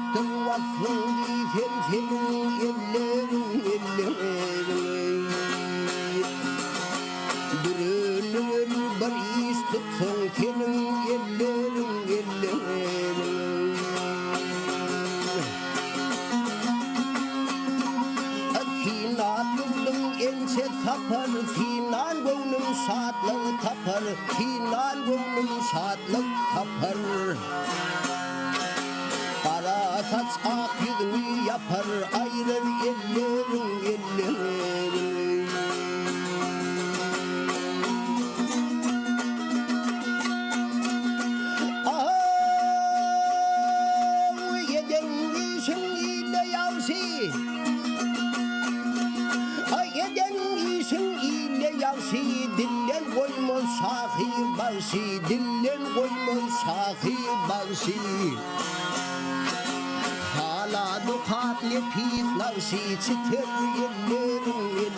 Yaptın vasfın diysen senin ellerin Dürülür bir iş tutsun senin ellerin Sinan'ın ense tapar Sinan gönlüm şadlık tapar Sinan gönlüm şadlık tapar Kara saç ak yüzünü yapar Ayırır ellerin Yeden işin ile yavşi Yeden işin ile yavşi Dillen koymaz şahir bağşı Dillen koymaz şahir bağşı Hala dukat lepit navşi Çıtır ellerin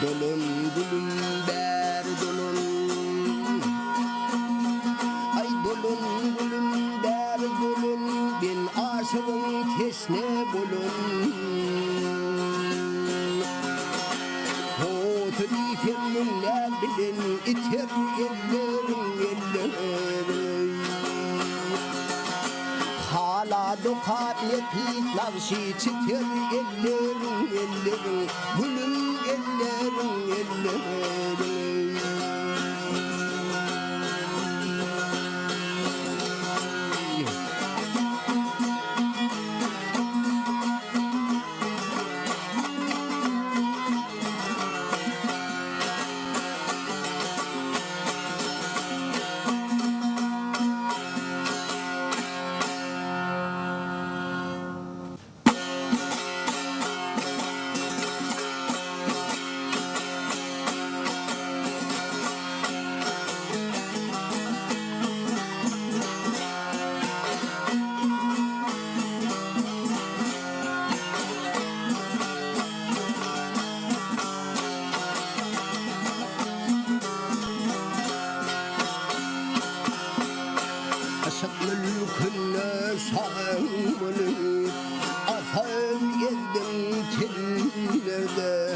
Dolun gülüm ber dolun Ay dolun gülüm ber dolun Ben aşığın teşne bulun Hotu difemin ne bilin İter ellerin Hala dukat lepit navşi Çıtır ellerin Gülüm ellerin Mülküne şahımını Afam yedim tillerde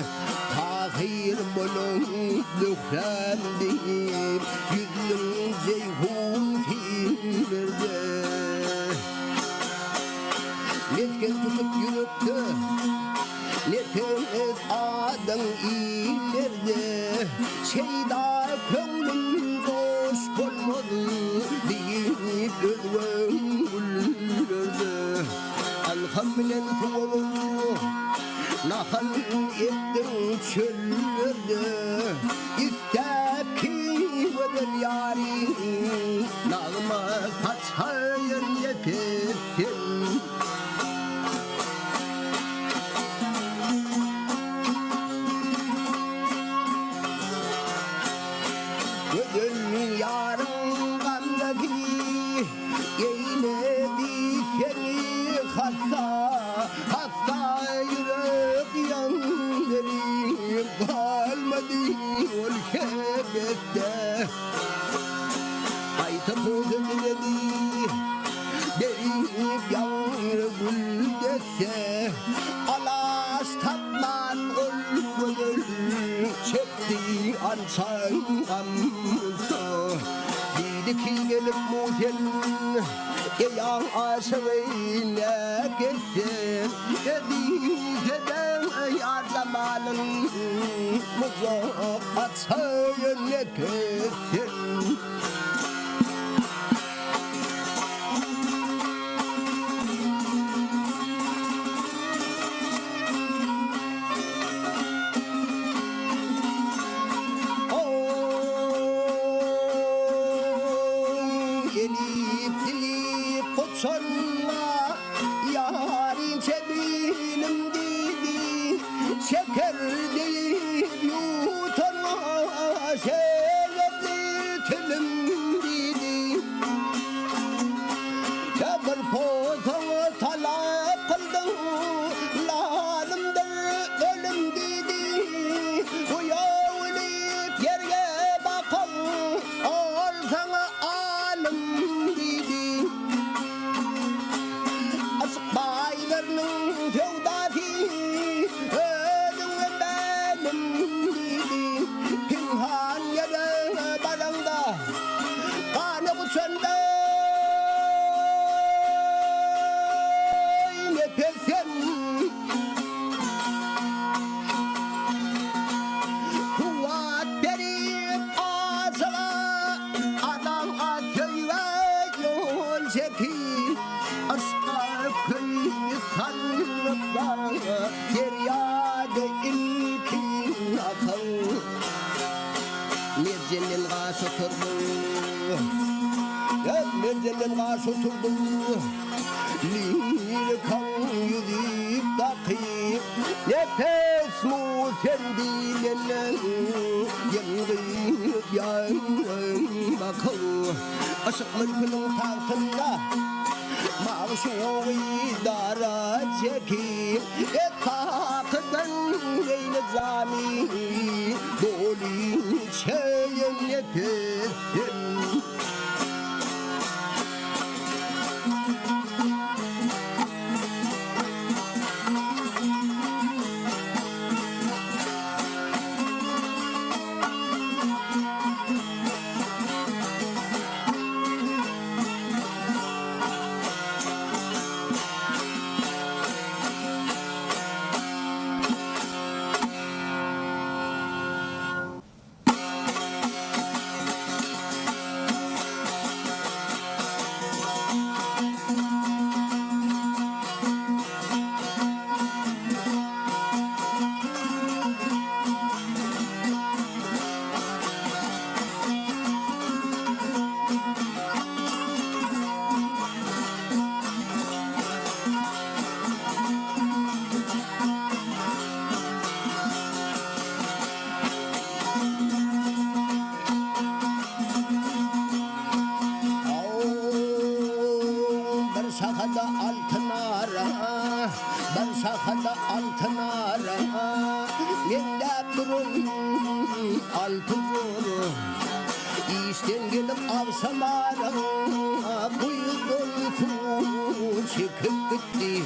Tahir bulun lükremdir Yüzlüm ceyhun fillerde Netken tutup yürüktü Neteniz adam ileride Şeyda kömlüm boş bulmadı Deyip özgün güllerde Alhamlen tuğulu Nahal ettim çöllerde İstep ki veden yari Nağma kaçayın yetesin Gönül yarın gamdaki Eyledi seni hasta Hasta yürek yanları Kalmadı ülkemizde Aytapı gönledi Derip yağmur gül dese Alaş tatman gönül Çekti ansan amsa Dedi ki gelip muzel Eyan aşığıyla geçsin Dedi keden yar zamanın Muzak atsayın nefesin Sonra yarim sevinim dedi Şeker deyip yutanma Şerefli tülüm dedi Şeker pozunu talep kıldım Lanımdır ölüm dedi Uyavlip yerge bakın Ol sana alım dedi çekip aşka köyü sanırlar deryada ilkin akıl mercenin karşı oturdu mercenin karşı oturdu lirkan yüzüp takip nefes mu sendilenin yengip yan bakıl aşık mülkünün tahtında mağşu idara çekip takıdan eyle zami doli çeyen nefesin şahada altın ara ben şahada altın ara nende durun altın zor işten gelip avsamara kuyudun su çıkıp gitti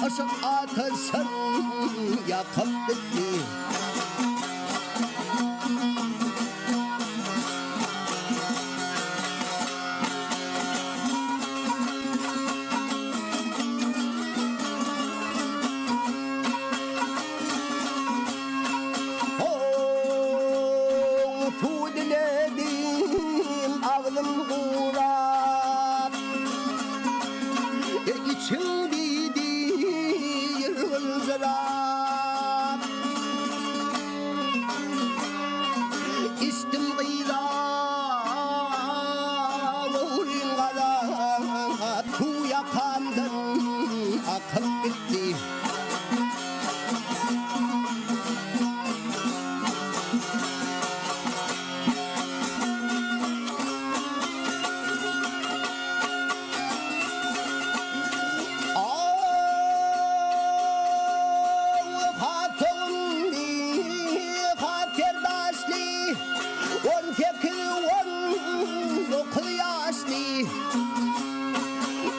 aşık ateşin yakıp gitti su diledim ağzım kurak içim İstim gıyla Uğrin gala Tu yakamdan akıp gitti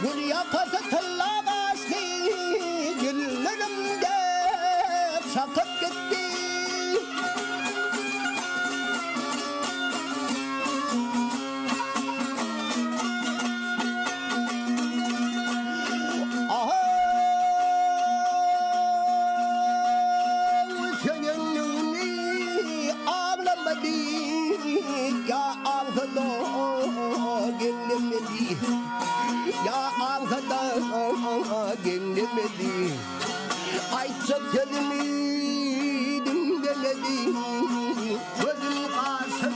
Gül yakası tıllar açtı güllerimde çakıp gitti seninle ağlamadı ya ağladı gelemedi ya ağladı gelemedi ayça kelimi dinlemedi gözüm karşım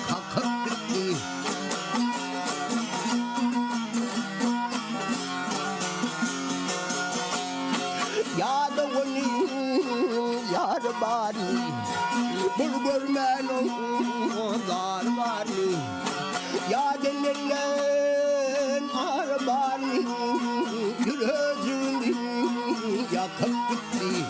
kalkıp gitti ya da onu yar bari bul görmenin dar bari ya denilen ar bari yüreğim yakıp gitti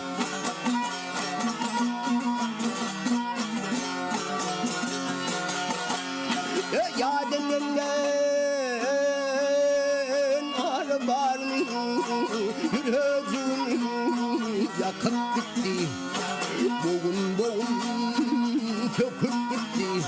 ya denilen ar varını yüreğim yakıp gitti. Boğun boğun söküp gitti.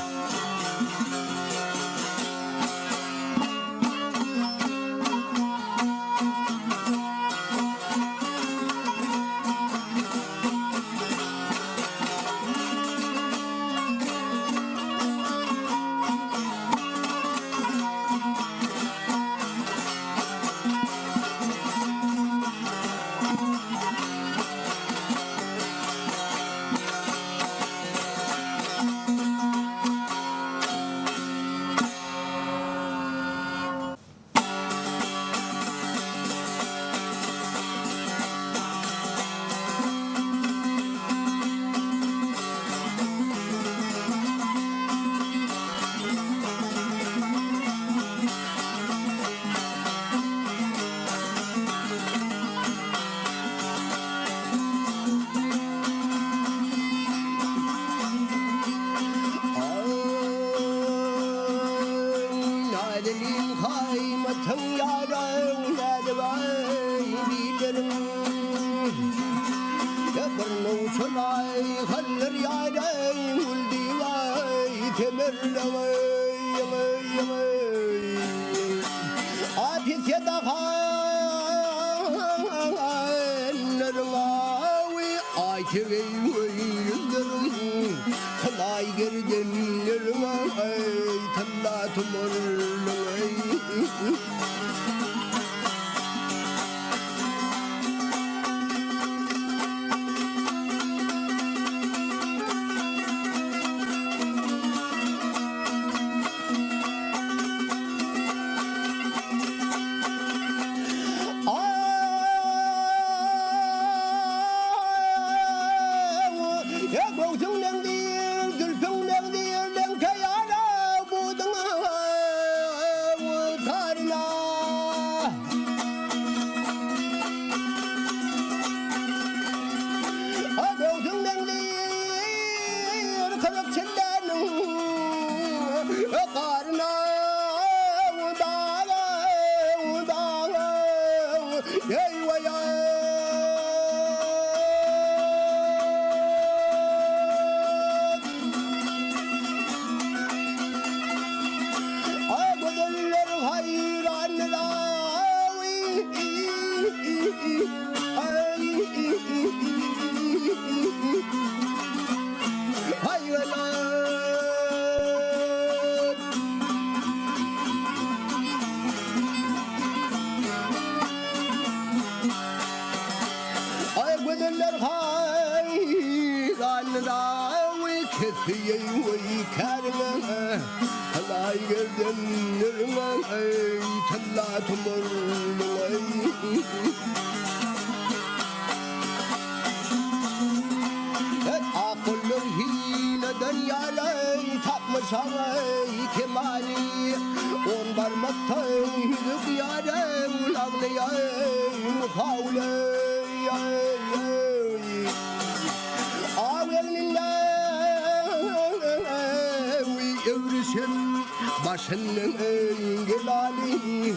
Başının engelali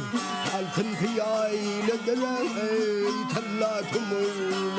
altın kıyayla dönen talla tumurluğun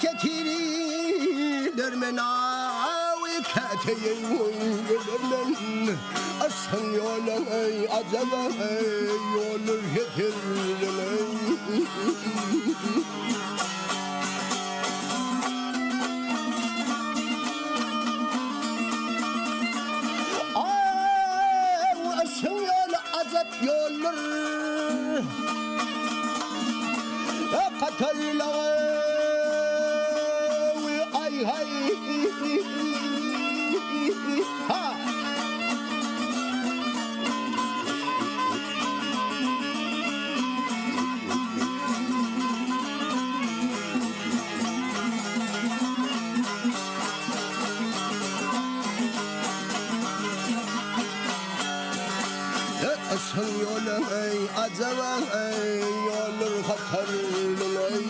ketiri dermenavi keteyin dermen asan yolan ey acaba yolu getirmen yollar katarlar ay hay ha asan yolan ey acaba ey yollar katarlar ey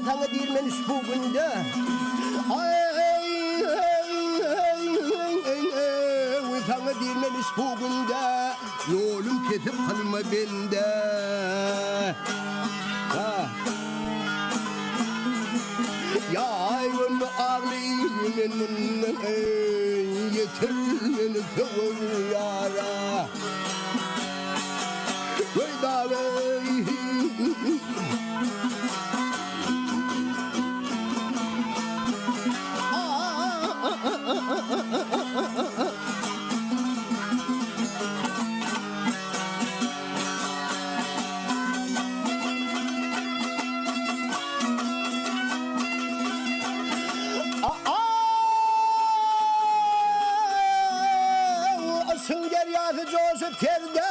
Tanrı dirmen spugunda Tanrı dirmen spugunda yolum kesip kalma bende ya ayvını ağlayın yeter beni kavur yara Veyda bey Sünger yazı coşup terde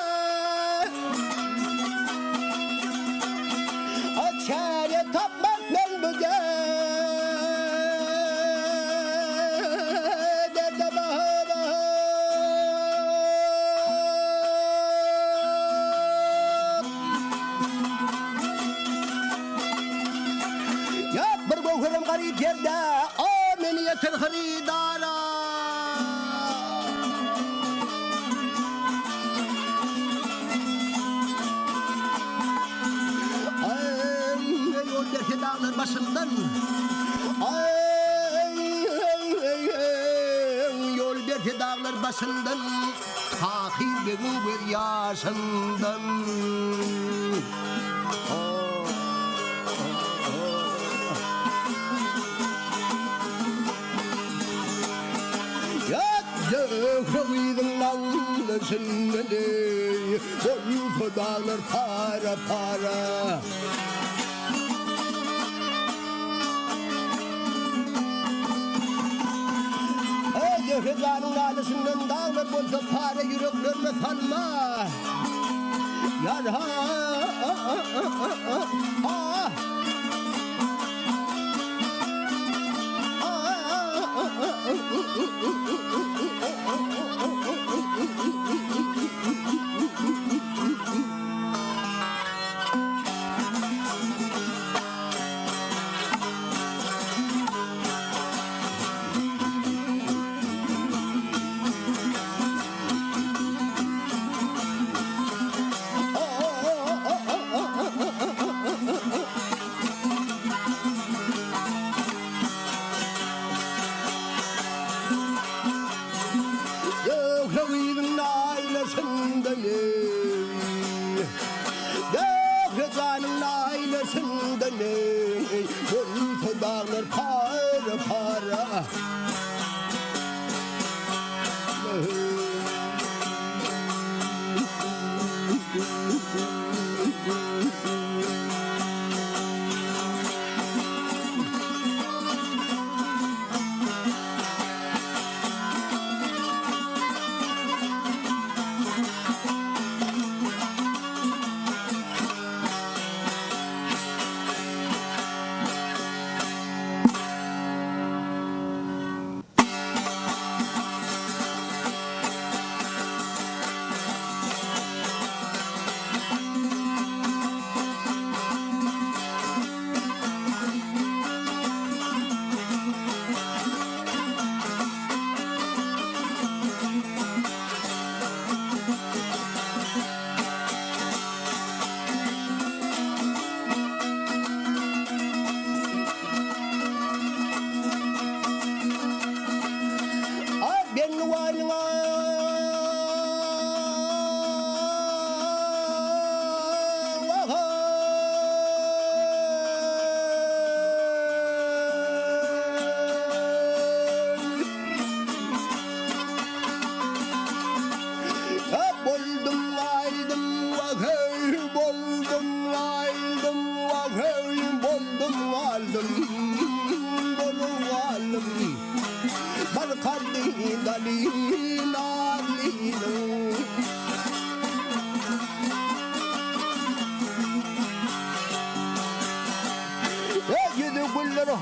Açare tapmak ben büge Derde bahı bahı Ya bir boğurum garip yerde O meni yeter haridara dağlar başından yol derdi dağlar başından takip edin bir yaşından Kavidin lanlısın dedi Boyu dağlar para para Rızanın alısından dağlar bolsa para yüreklerine sanma Yar ha sundanı Dağıcanın aile sundanı Gönlü dağlar para para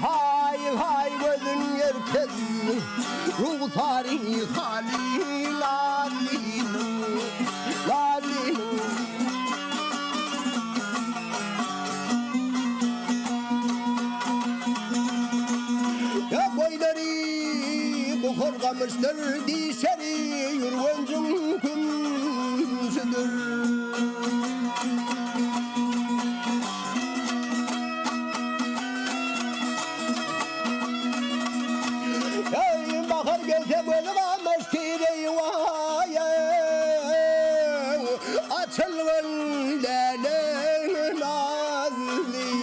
Hay hay gözün yerkez Ruh tarihi hali lalinu Lalinu Ya boyları bu korkamıştır Dişeri yürüvencin kümsüdür Gelse böyle kalmaz ki deyvaya Açılın lele nazlinem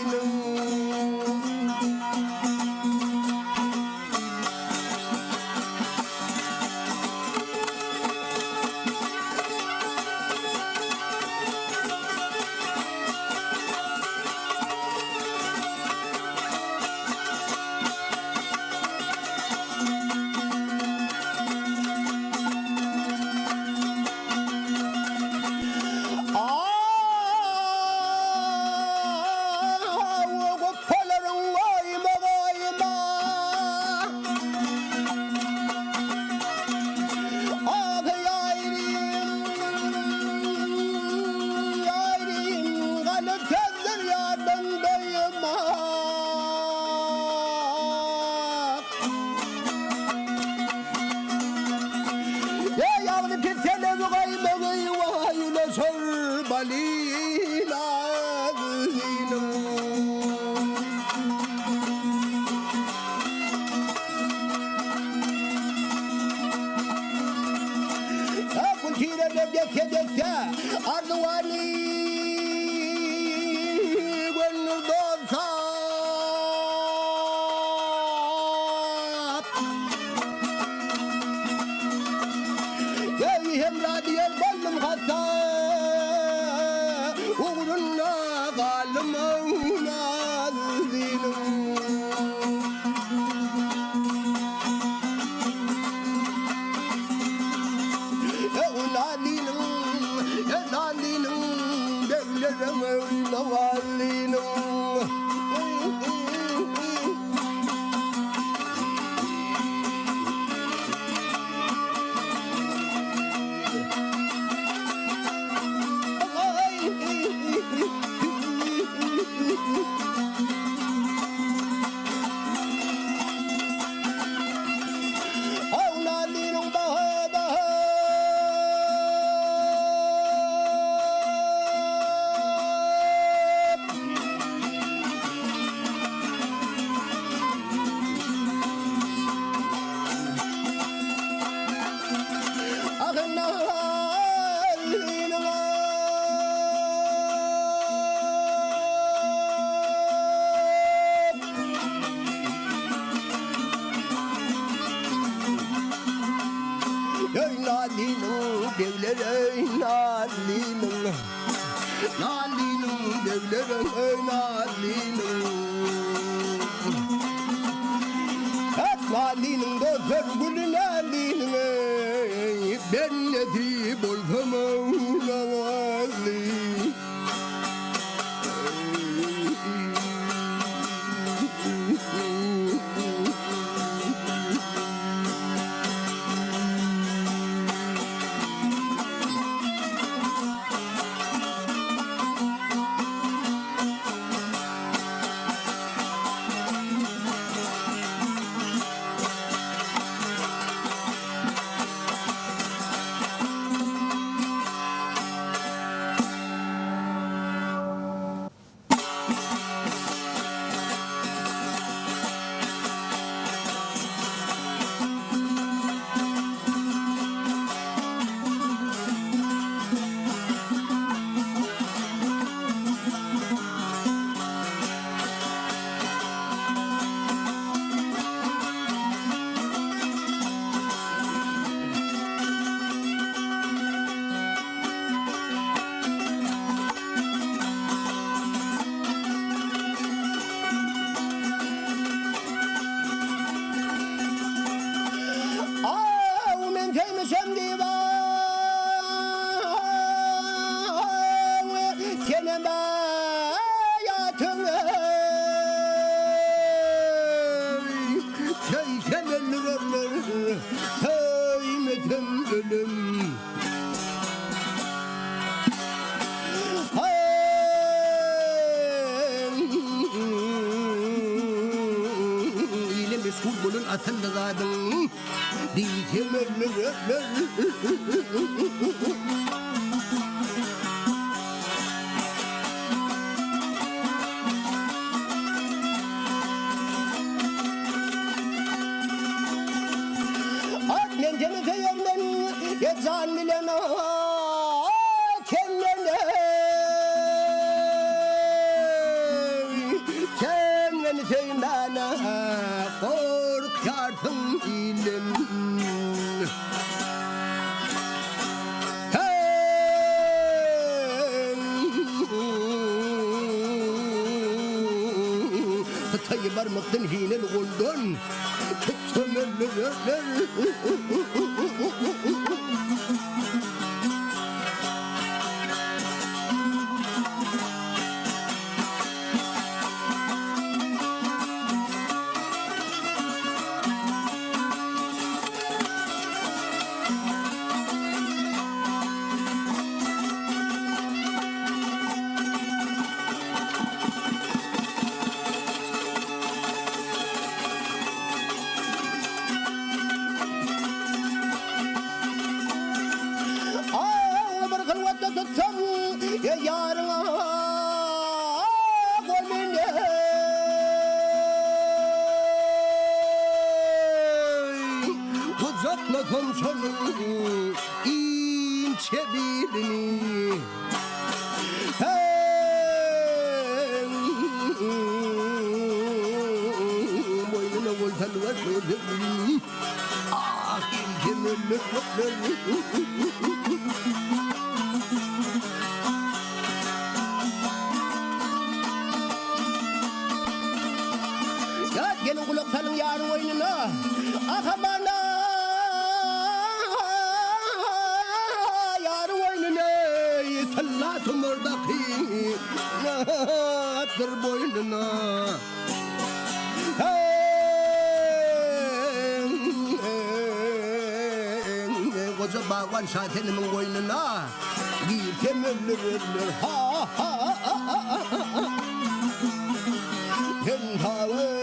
Nali'nin devleri Nali'nin Nali'nin devleri Nali'nin Nali'nin doktor gülü Nali'nin ben ne diyeyim olsam Nali Futbolun atında kadın diyeceğim Annem cennete yerden yezan bilen kendine kendini sevmene korkarsın ilim Kıtayı barmaktan hileli oldun Uzatma komşunun ince birini boynuna voltan var ah ince ya gelin kulak salın yarın oyununa akamana Tımırdaki nattır boynuna Koca bağvan şahitenimin boynuna Giyirken ölür ha ha ha ha ha Tentağı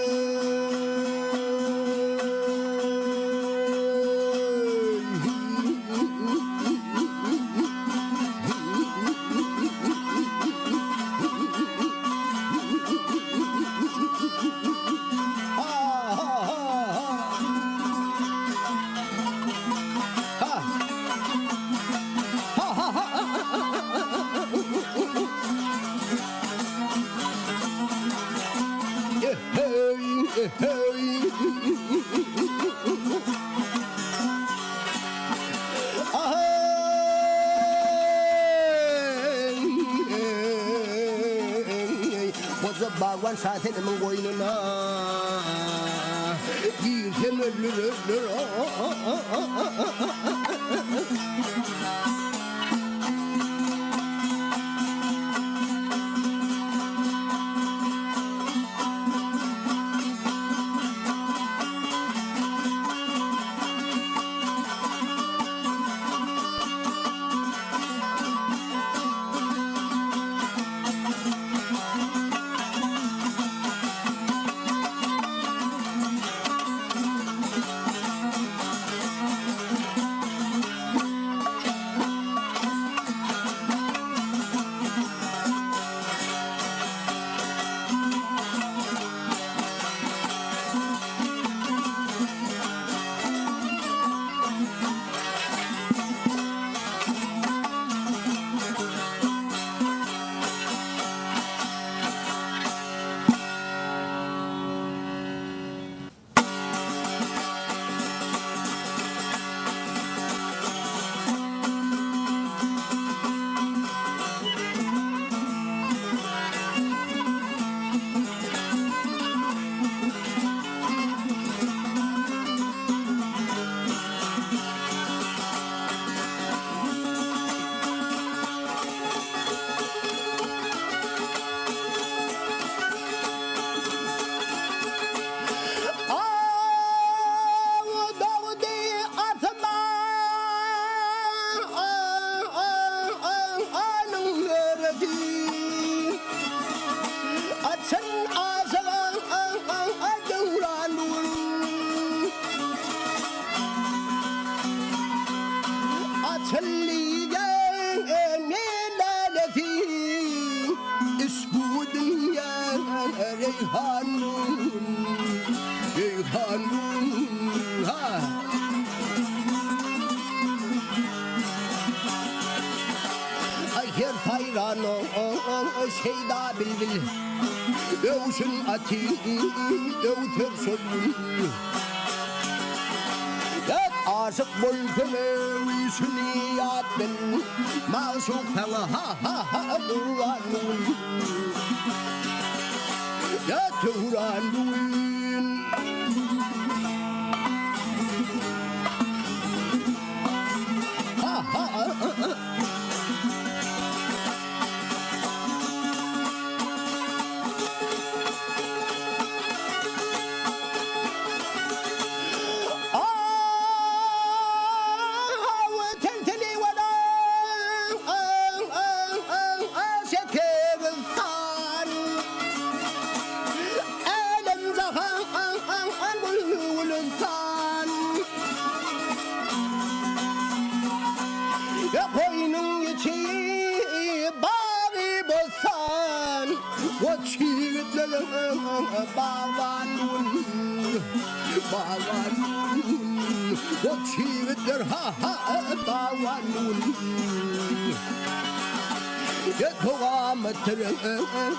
박완 사태는 보이는나 이샘을 şeyda bilbil Dövüşün ati dövtür sözün Yat aşık bulkını süniyat bin Masuk fena ha ha ha duranun Yat duranun Ha ha ha Bawanun What çiğitler ha ha bawanun Yetoğametler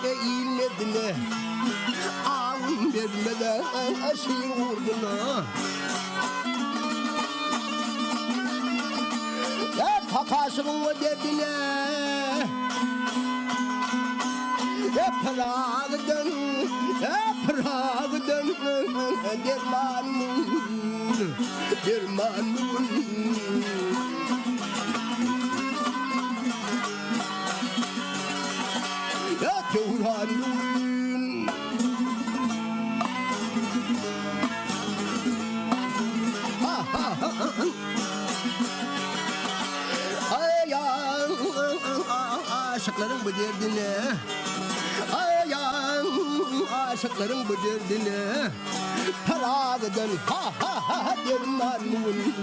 eğilmedine Ağın vermeden aşır vurduna Ya kakasının o derdine Prag'dan dermanun Ya Turanun Ha ha ha Ayağın aşıkların bu derdine aşıkların bu derdine Prag'dan ha ha ha dermanun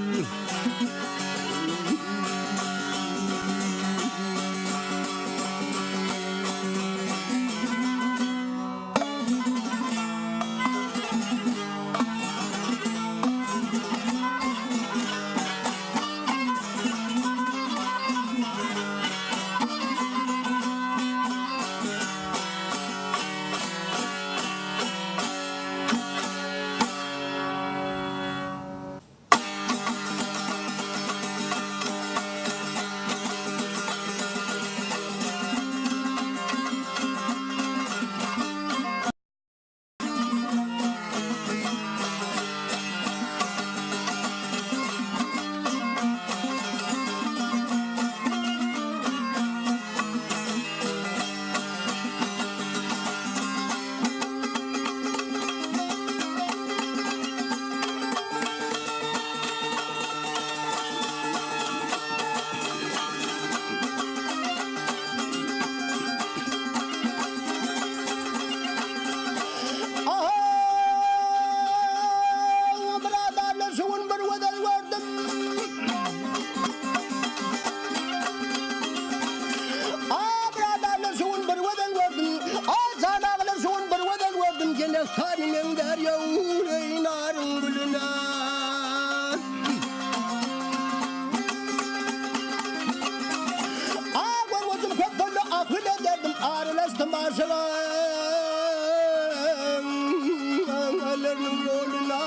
başlarının roluna.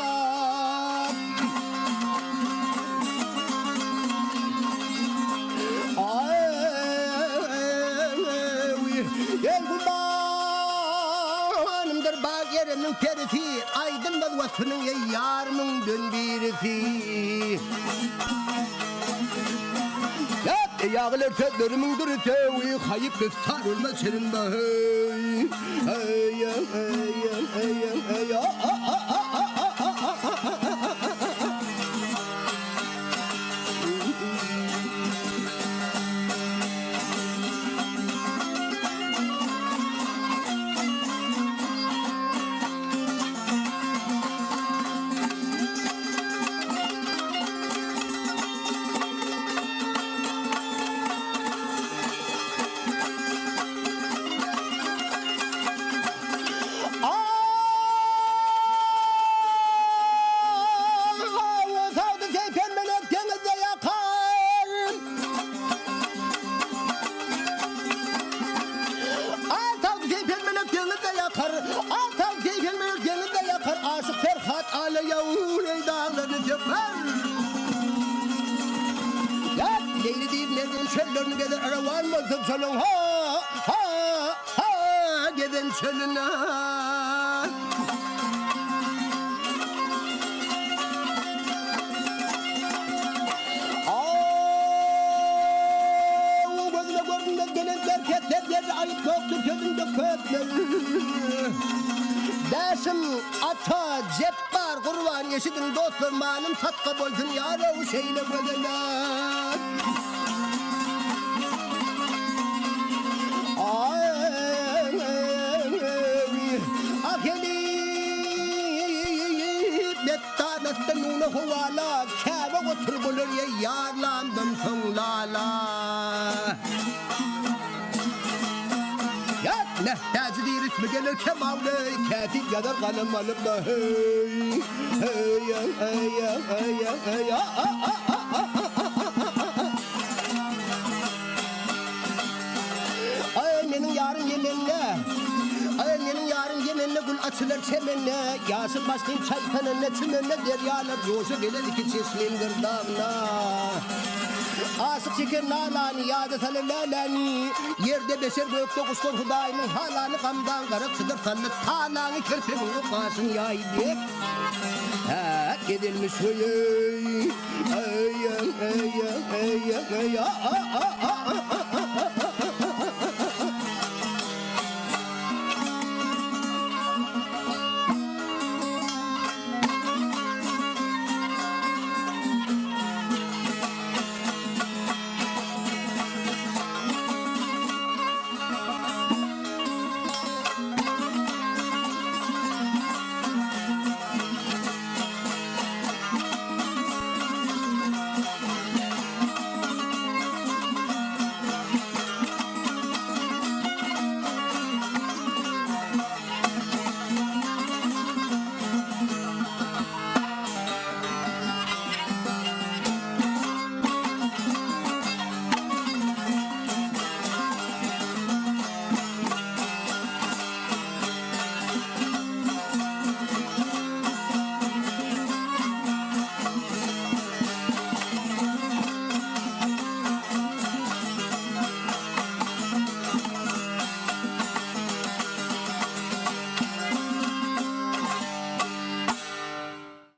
Gel kurbanımdır bak yerinin perifi, aydınlar vatının yarımın dön birisi. Yağlar tedlerimin dürütevi, kayıp iftar olmaz senin bahey. Aşık Ferhat Ali Yavuz dağlarını teper. Ya Leyli deyip nereden çöllerini gelir aravan mısın çölün ha geden çölüne. Gözüne görünme gelen berketler ayıp yoktur gözünde kötler. Dersim ata cebbar kurban yeşidin dostlar malum tatka boldun yara o şeyle gödeler. Akeli mettanetten nuna huvala kâva otur bulur ye yarlandım sonlala. Nehtacı değil ismi gelir kemavle Katil kadar kanım alıp da hey Annenin yarın yemenine Annenin yarın yemenine gül açılır çemenine Yasın başlayın çaytanına çimenine deryalar Yoğuşa gelir iki çeşmeyin gırdağına Asık çeker nalani yadet alelelani Yerde beşer gökte kuşlar hudayının halanı kamdan garıp çıdır sallı talanı kirpin ukasın yaydı Gidilmiş hıyy